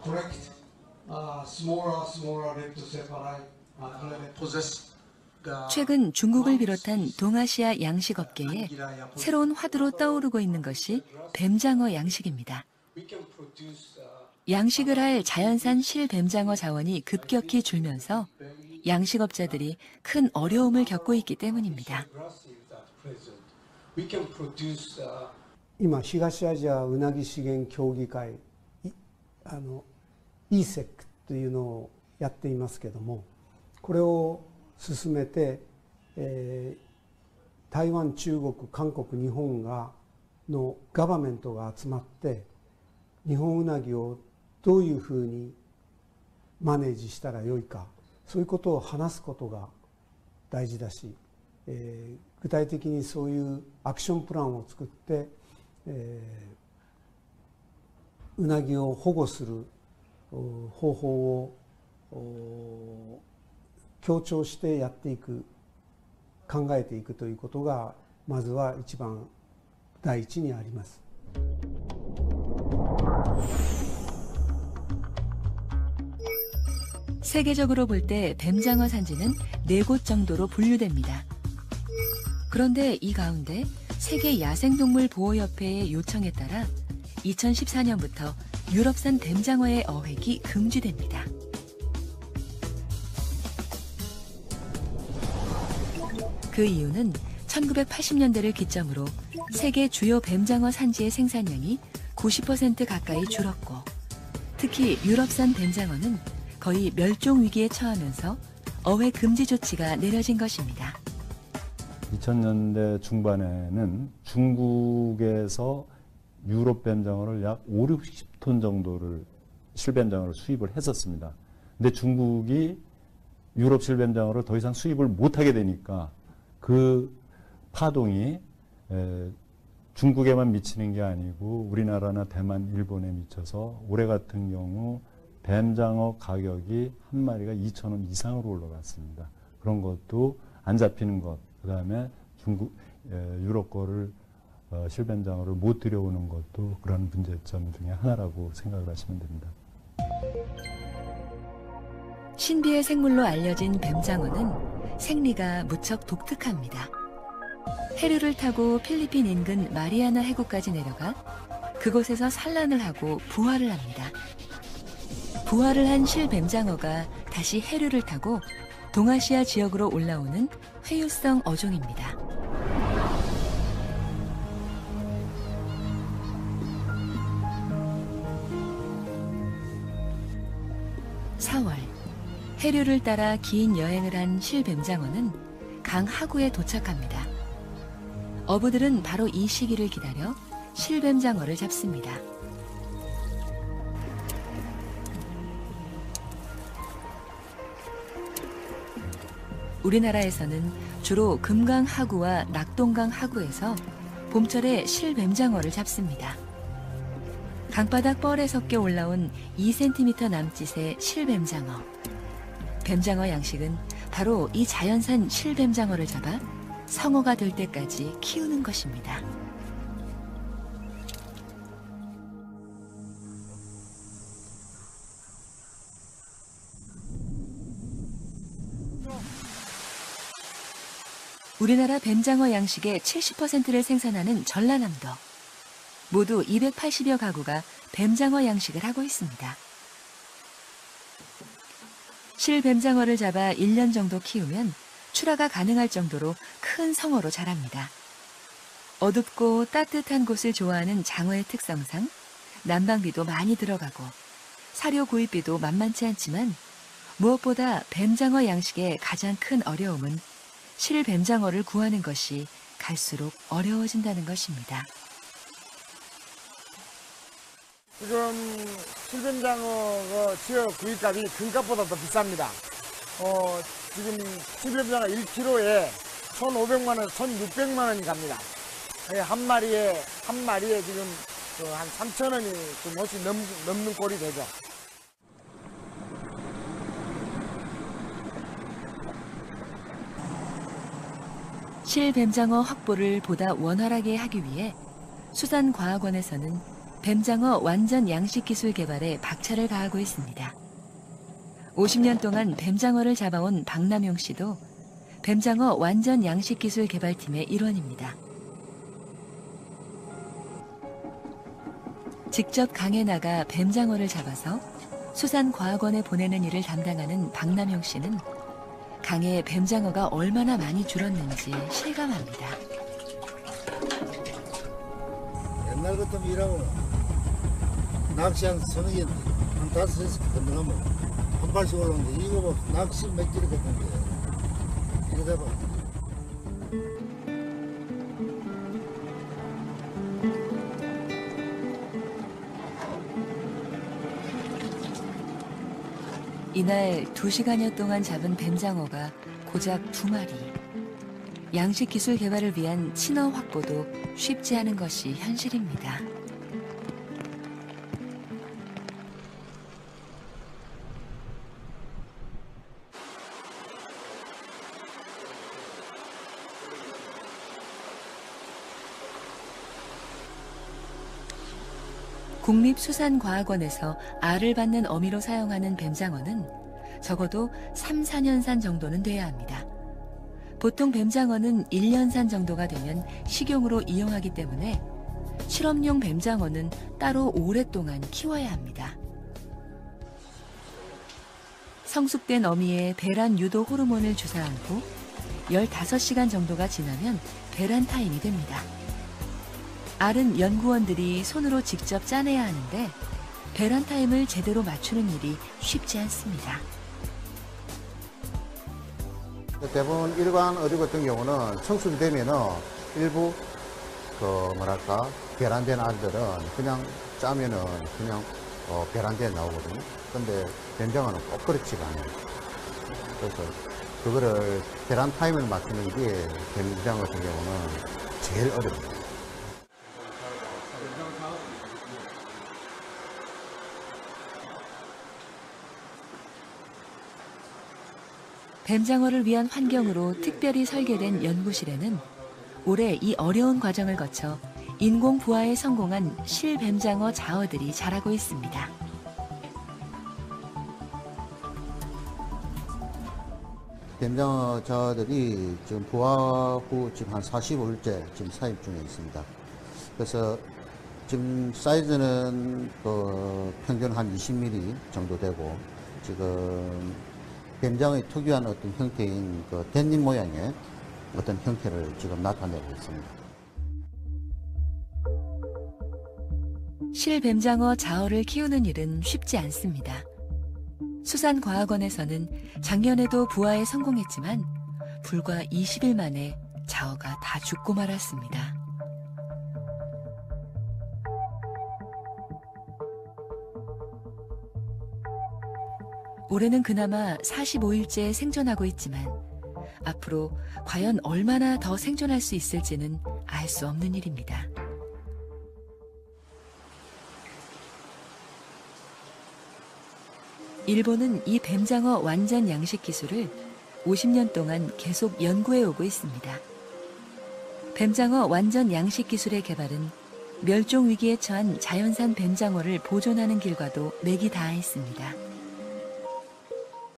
collect smaller leptosephali possess 최근 중국을 비롯한 동아시아 양식업계에 새로운 화두로 떠오르고 있는 것이 뱀장어 양식입니다. 양식을 할 자연산 실뱀장어 자원이 급격히 줄면서 양식업자들이 큰 어려움을 겪고 있기 때문입니다. 今、東アジアうなぎ資源協議会、ESEC というのをやっていますけども、これを進めて、台湾、中国、韓国、日本のガバメントが集まって日本うなぎをどういうふうにマネージしたらよいか、そういうことを話すことが大事だし、具体的にそういうアクションプランを作って、うなぎを保護する方法を強調してやっていく、考えていくということがまずは一番第一にあります。 세계적으로 볼 때 뱀장어 산지는 4곳 정도로 분류됩니다. 그런데 이 가운데 세계 야생동물 보호협회의 요청에 따라 2014년부터 유럽산 뱀장어의 어획이 금지됩니다. 그 이유는 1980년대를 기점으로 세계 주요 뱀장어 산지의 생산량이 90% 가까이 줄었고, 특히 유럽산 뱀장어는 거의 멸종 위기에 처하면서 어획 금지 조치가 내려진 것입니다. 2000년대 중반에는 중국에서 유럽 뱀장어를 약 5, 60톤 정도를 실뱀장어를 수입을 했었습니다. 근데 중국이 유럽 실뱀장어를 더 이상 수입을 못하게 되니까 그 파동이 중국에만 미치는 게 아니고 우리나라나 대만, 일본에 미쳐서 올해 같은 경우 뱀장어 가격이 한 마리가 2,000원 이상으로 올라갔습니다. 그런 것도 안 잡히는 것, 그 다음에 유럽 거를 실뱀장어를 못 들여오는 것도 그런 문제점 중에 하나라고 생각을 하시면 됩니다. 신비의 생물로 알려진 뱀장어는 생리가 무척 독특합니다. 해류를 타고 필리핀 인근 마리아나 해구까지 내려가 그곳에서 산란을 하고 부화를 합니다. 부화를 한 실뱀장어가 다시 해류를 타고 동아시아 지역으로 올라오는 회유성 어종입니다. 해류를 따라 긴 여행을 한 실뱀장어는 강 하구에 도착합니다. 어부들은 바로 이 시기를 기다려 실뱀장어를 잡습니다. 우리나라에서는 주로 금강 하구와 낙동강 하구에서 봄철에 실뱀장어를 잡습니다. 강바닥 뻘에 섞여 올라온 2cm 남짓의 실뱀장어. 뱀장어 양식은 바로 이 자연산 실뱀장어를 잡아 성어가 될 때까지 키우는 것입니다. 우리나라 뱀장어 양식의 70%를 생산하는 전라남도. 모두 280여 가구가 뱀장어 양식을 하고 있습니다. 실뱀장어를 잡아 1년 정도 키우면 출하가 가능할 정도로 큰 성어로 자랍니다. 어둡고 따뜻한 곳을 좋아하는 장어의 특성상 난방비도 많이 들어가고 사료 구입비도 만만치 않지만 무엇보다 뱀장어 양식의 가장 큰 어려움은 실뱀장어를 구하는 것이 갈수록 어려워진다는 것입니다. 지금 실뱀장어 지역 구입값이 금값보다 더 비쌉니다. 지금 실뱀장어 1kg에 1,500만 원, 1,600만 원이 갑니다. 한 마리에 지금 한 3,000원이 좀 훨씬 넘는 꼴이 되죠. 실뱀장어 확보를 보다 원활하게 하기 위해 수산과학원에서는 뱀장어 완전 양식 기술 개발에 박차를 가하고 있습니다. 50년 동안 뱀장어를 잡아온 박남용 씨도 뱀장어 완전 양식 기술 개발팀의 일원입니다. 직접 강에 나가 뱀장어를 잡아서 수산과학원에 보내는 일을 담당하는 박남용 씨는 강에 뱀장어가 얼마나 많이 줄었는지 실감합니다. 옛날 같으면 일하고 낚시 한 서너 개, 한 5-6개 건너가면 한 발씩 올라오는데 이거 뭐 낚시 몇 개를 했는데 이러다 봐. 이날 2시간여 동안 잡은 뱀장어가 고작 2마리. 양식 기술 개발을 위한 친어 확보도 쉽지 않은 것이 현실입니다. 국립수산과학원에서 알을 받는 어미로 사용하는 뱀장어는 적어도 3-4년산 정도는 돼야 합니다. 보통 뱀장어는 1년산 정도가 되면 식용으로 이용하기 때문에 실험용 뱀장어는 따로 오랫동안 키워야 합니다. 성숙된 어미에 배란 유도 호르몬을 주사한 후 15시간 정도가 지나면 배란 타임이 됩니다. 알은 연구원들이 손으로 직접 짜내야 하는데 배란 타임을 제대로 맞추는 일이 쉽지 않습니다. 대부분 일반 어류 같은 경우는 성숙이 되면은 일부 배란된 알들은 그냥 짜면은 그냥 배란돼 나오거든요. 근데 뱀장어는 꼭 그렇지가 않아요. 그래서 그거를 배란 타임을 맞추는 게 뱀장어 같은 경우는 제일 어렵습니다. 뱀장어를 위한 환경으로 특별히 설계된 연구실에는 올해 이 어려운 과정을 거쳐 인공 부화에 성공한 실뱀장어 자어들이 자라고 있습니다. 뱀장어 자어들이 지금 부화 후 지금 한 45일째 지금 사입 중에 있습니다. 그래서 지금 사이즈는 평균 한 20mm 정도 되고 지금 뱀장어의 특유한 어떤 형태인 댄잎 모양의 어떤 형태를 지금 나타내고 있습니다. 실뱀장어 자어를 키우는 일은 쉽지 않습니다. 수산과학원에서는 작년에도 부화에 성공했지만 불과 20일 만에 자어가 다 죽고 말았습니다. 올해는 그나마 45일째 생존하고 있지만 앞으로 과연 얼마나 더 생존할 수 있을지는 알 수 없는 일입니다. 일본은 이 뱀장어 완전 양식 기술을 50년 동안 계속 연구해 오고 있습니다. 뱀장어 완전 양식 기술의 개발은 멸종 위기에 처한 자연산 뱀장어를 보존하는 길과도 맥이 닿아 있습니다.